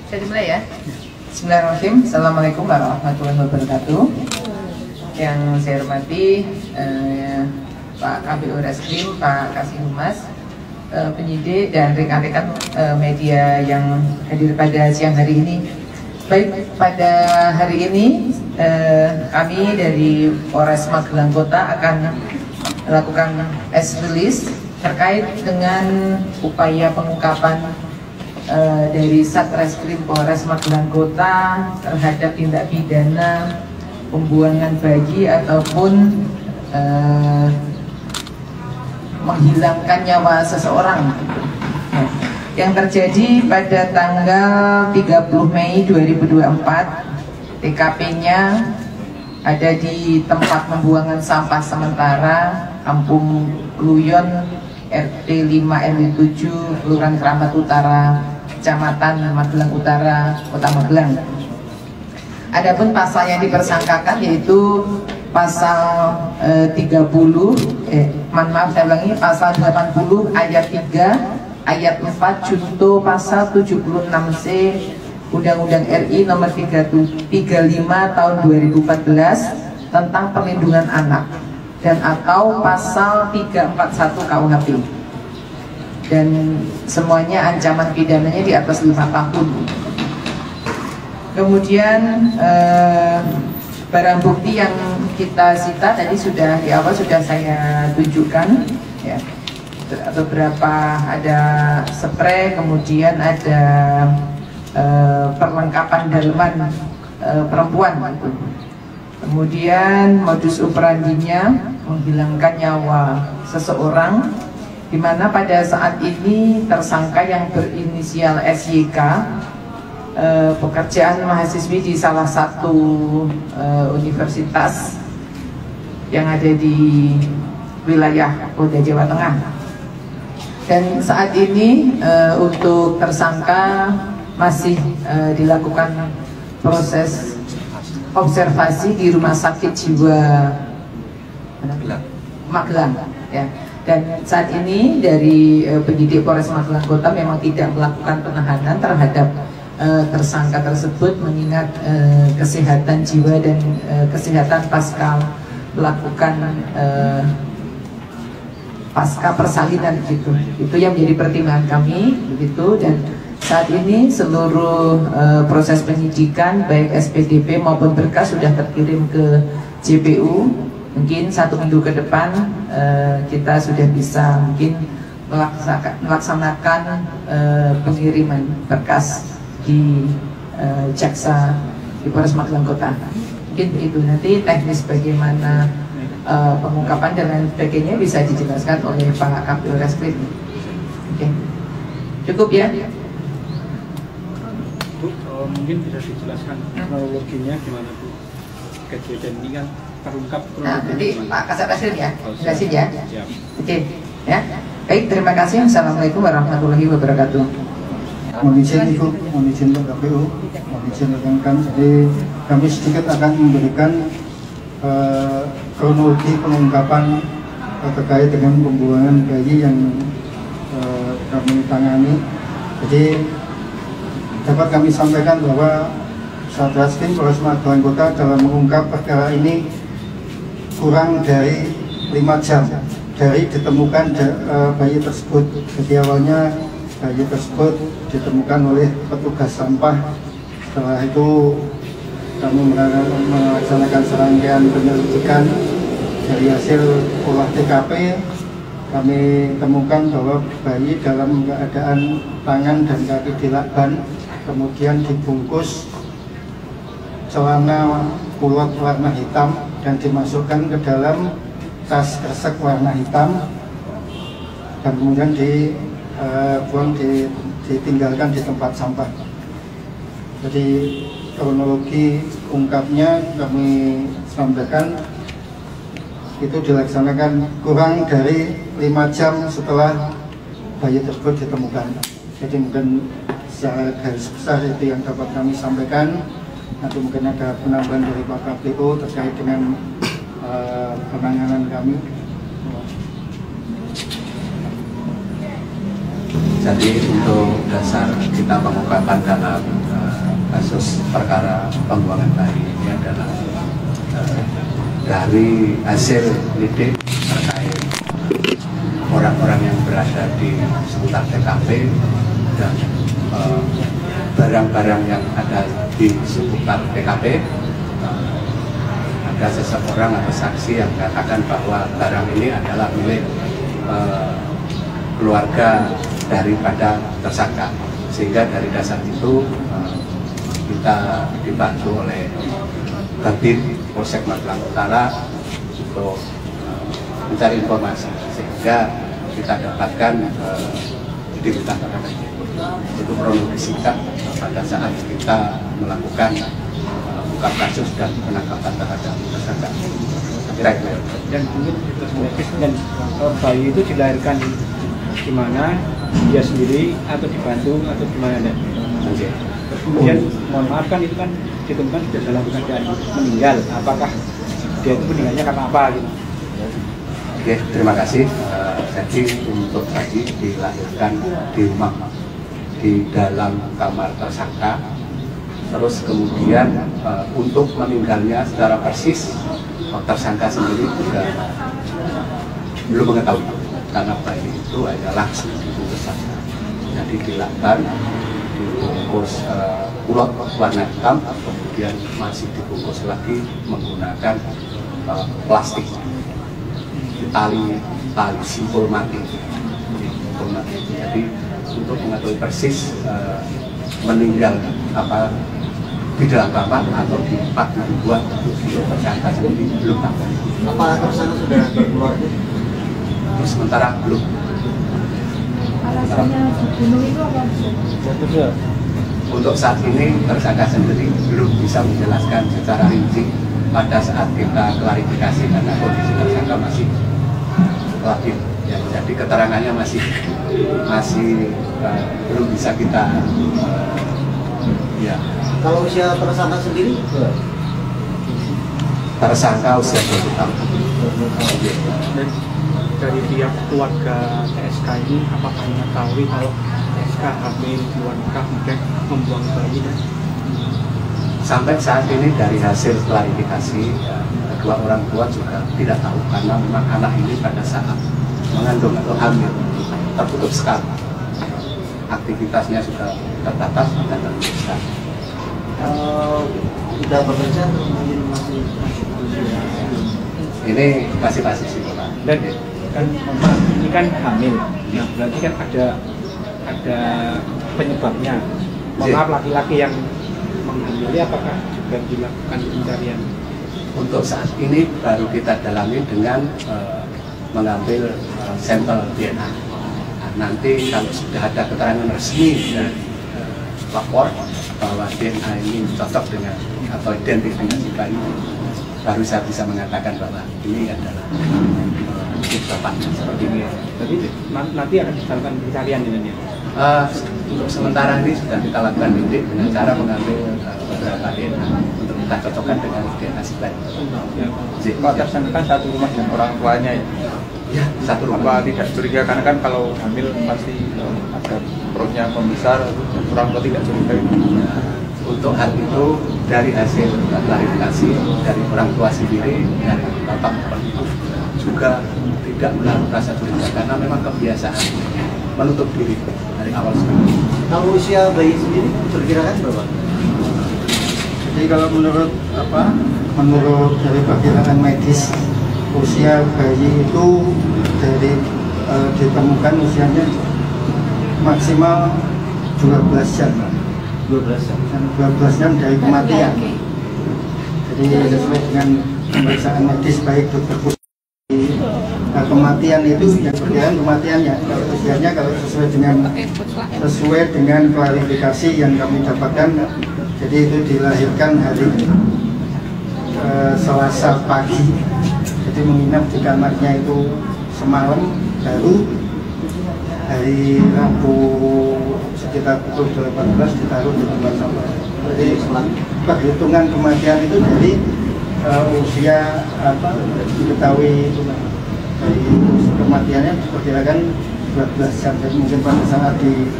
Saya dimulai ya. Bismillahirrahmanirrahim. Assalamualaikum warahmatullahi wabarakatuh. Yang saya hormati Pak KPU Reskrim, Pak Kasih Humas, penyidik dan rekan-rekan media yang hadir pada siang hari ini. Baik, pada hari ini kami dari Polres Magelang Kota akan melakukan press release terkait dengan upaya pengungkapan dari Satreskrim Polres Magelang Kota terhadap tindak pidana pembuangan bayi ataupun menghilangkan nyawa seseorang yang terjadi pada tanggal 30 Mei 2024. TKP-nya ada di tempat pembuangan sampah sementara Kampung Luyon RT 5 RW 7 Kelurahan Keramat Utara, Kecamatan Magelang Utara, Kota Magelang. Adapun pasal yang dipersangkakan yaitu pasal 80 ayat 3 ayat 4 junto pasal 76C Undang-Undang RI nomor 35 tahun 2014 tentang perlindungan anak dan atau pasal 341 KUHP, dan semuanya ancaman pidananya di atas 5 tahun. Kemudian barang bukti yang kita sita tadi sudah di awal sudah saya tunjukkan ya, beberapa ada spray, kemudian ada perlengkapan daleman perempuan gitu. Kemudian modus operandinya menghilangkan nyawa seseorang, di mana pada saat ini tersangka yang berinisial SYK pekerjaan mahasiswi di salah satu universitas yang ada di wilayah Polda Jawa Tengah. Dan saat ini untuk tersangka masih dilakukan proses observasi di Rumah Sakit Jiwa Magelang ya. Dan saat ini dari penyidik Polres Magelang Kota memang tidak melakukan penahanan terhadap tersangka tersebut, mengingat kesehatan jiwa dan kesehatan pasca melakukan pasca persalinan gitu. Itu yang menjadi pertimbangan kami begitu. Dan saat ini seluruh proses penyidikan baik SPDP maupun berkas sudah terkirim ke JPU. Mungkin 1 minggu ke depan kita sudah bisa mungkin melaksanakan pengiriman berkas di jaksa di Polres Magelang Kota. Mungkin begitu. Nanti teknis bagaimana pengungkapan dan lain sebagainya bisa dijelaskan oleh Pak KPU Reskrim. Oke, cukup ya. Bu, mungkin bisa dijelaskan kronologinya gimana Bu? Kejadian ini kan terungkap Nah, nanti Pak Kasat Reskrim ya, jelasin ya. Siap. Oke, ya. Baik, terima kasih. Assalamualaikum warahmatullahi wabarakatuh. Mohon izin Ibu, mohon izin Pak KPU, mohon izin rekan-rekan. Jadi kami sedikit akan memberikan kronologi pengungkapan terkait dengan pembuangan bayi yang kami tangani. Jadi dapat kami sampaikan bahwa Satreskrim Polres Magelang Kota dalam mengungkap perkara ini kurang dari 5 jam dari ditemukan bayi tersebut. Jadi awalnya bayi tersebut ditemukan oleh petugas sampah. Setelah itu kami melaksanakan serangkaian penyelidikan. Dari hasil olah TKP kami temukan bahwa bayi dalam keadaan tangan dan kaki dilakban, kemudian dibungkus celana kulot warna hitam dan dimasukkan ke dalam tas kresek warna hitam dan kemudian ditinggalkan di tempat sampah. Jadi kronologi ungkapnya kami sampaikan itu dilaksanakan kurang dari 5 jam setelah bayi tersebut ditemukan. Jadi mungkin secara garis besar itu yang dapat kami sampaikan. Nanti mungkin ada penambahan dari Pak KPU terkait dengan penanganan kami. Jadi untuk dasar kita mengungkapkan dalam kasus perkara pembuangan bayi ini adalah dari hasil lidik terkait orang-orang yang berada di sekitar TKP dan barang-barang yang ada di sekitar TKP. Ada seseorang atau saksi yang mengatakan bahwa barang ini adalah milik keluarga daripada tersangka, sehingga dari dasar itu kita dibantu oleh Babin Polsek Magelang Utara untuk mencari informasi, sehingga kita dapatkan identitas itu kronologis singkat pada saat kita melakukan buka kasus dan penangkapan terhadap tersangka. Kira-kira. Dan mungkin dan bayi itu dilahirkan di mana, dia sendiri atau dibantu atau gimana? Okay. Kemudian mohon maaf kan itu kan ditemukan sudah dalam keadaan meninggal. Apakah dia itu meninggalnya karena apa gitu? Oke, terima kasih. Jadi untuk tadi dilahirkan di rumah di dalam kamar tersangka. Terus kemudian untuk meninggalnya secara persis tersangka sendiri juga belum mengetahui, karena bayi itu hanya langsung dibungkus saja. Jadi dilakukan dibungkus ulos warna hitam, kemudian masih dibungkus lagi menggunakan plastik, tali simpul mati. Jadi untuk mengetahui persis meninggal apa di dalam kamar atau di tempat dibuat tersangka sendiri belum tahu. Apa tersangka sudah keluar? Terus sementara belum. Alasannya dibunuh itu apa? Untuk saat ini tersangka sendiri belum bisa menjelaskan secara rinci pada saat kita klarifikasi, karena kondisi tersangka masih labil. Ya, jadi keterangannya masih belum bisa kita ya. Kalau usia tersangka sendiri? Tersangka usia 20 tahun. Dan dari pihak keluarga TSK ini apakah mengetahui kalau TSK hamil di luar nikah kemudian membuang bayi? Sampai saat ini dari hasil klarifikasi kedua orang tua juga tidak tahu, karena memang anak ini pada saat mengandung atau hamil tertutup sekali, aktivitasnya sudah terbatas dan tertutup sekali. Sudah bekerja atau mungkin masih Ini masih sih Pak. Dan kan ini kan hamil, nah berarti kan ada penyebabnya. Mohon maaf, laki-laki yang menghamili apakah juga dilakukan pencarian? Untuk saat ini baru kita dalami dengan mengambil sampel DNA. Nah, nanti kalau sudah ada keterangan resmi dari lapor bahwa DNA ini cocok dengan atau identik dengan si bayi, baru saya bisa mengatakan bahwa ini adalah bapaknya seperti ini. Jadi nanti akan dilakukan pencarian ini. Untuk sementara ini sudah kita lakukan lidik dengan cara mengambil beberapa DNA untuk kita cocokkan dengan DNA si bayi. Pak, tersangka kan satu rumah dengan orang tuanya ya? Ya, satu rumah. Apa tidak curiga, karena kan kalau hamil pasti ada perutnya membesar, orang tua tidak curiga. Untuk hal itu dari hasil klarifikasi dari orang tua sendiri, dari bapak itu juga tidak menaruh rasa curiga, karena memang kebiasaan menutup diri dari awal sekali. Kalau usia bayi sendiri perkirakan berapa? Jadi kalau menurut dari perkiraan medis, usia bayi itu dari ditemukan usianya maksimal 12 jam. 12 jam dari kematian. Jadi sesuai dengan pemeriksaan medis baik dokter khusus, kematian itu yang perkiraan kematiannya. Kalau usianya kalau sesuai dengan klarifikasi yang kami dapatkan, jadi itu dilahirkan hari Selasa pagi. Jadi menginap di kamarnya itu semalam, baru hari Rabu sekitar pukul 18 ditaruh di tempat sampah. Jadi perhitungan kematian itu dari usia diketahui dari kematiannya diperkirakan 12 jam, jadi mungkin pada saat di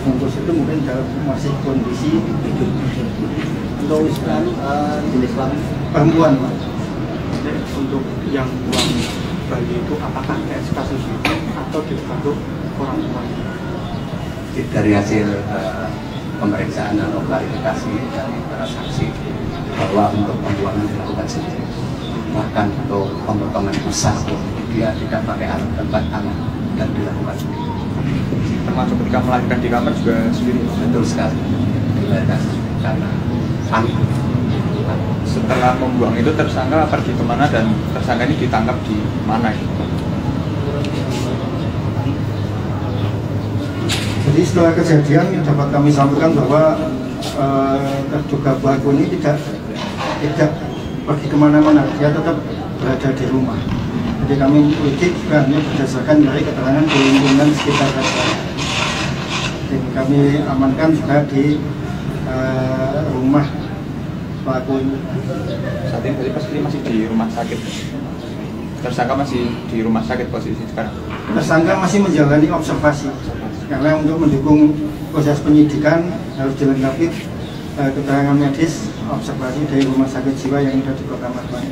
bungkus itu mungkin dalam masih kondisi hidup. Untuk Islam jenis kelamin Perempuan, Pak. Untuk yang buang bayi itu apakah kayak kasus itu atau dibantu orang tuanya? Dari hasil pemeriksaan atau klarifikasi dari para saksi bahwa untuk pembuangan dilakukan sendiri, bahkan untuk pemotongan besar pun dia tidak pakai alat tempat anak dan dilakukan sendiri. Termasuk ketika melahirkan di kamar juga sendiri. Betul sekali, dilahirkan karena panik. Setelah membuang itu tersangka pergi kemana dan tersangka ini ditangkap di mana itu? Jadi setelah kejadian dapat kami sampaikan bahwa terduga pelaku ini tidak pergi kemana-mana, dia tetap berada di rumah. Jadi kami lidik juga hanya berdasarkan dari keterangan di lingkungan sekitar restoran. Jadi kami amankan juga di rumah pelaku ini. Saat ini pasti masih di rumah sakit. Tersangka masih di rumah sakit posisi sekarang. Tersangka masih menjalani observasi karena untuk mendukung proses penyidikan harus dilengkapi keterangan medis observasi dari rumah sakit jiwa yang ada di Kota Matraman.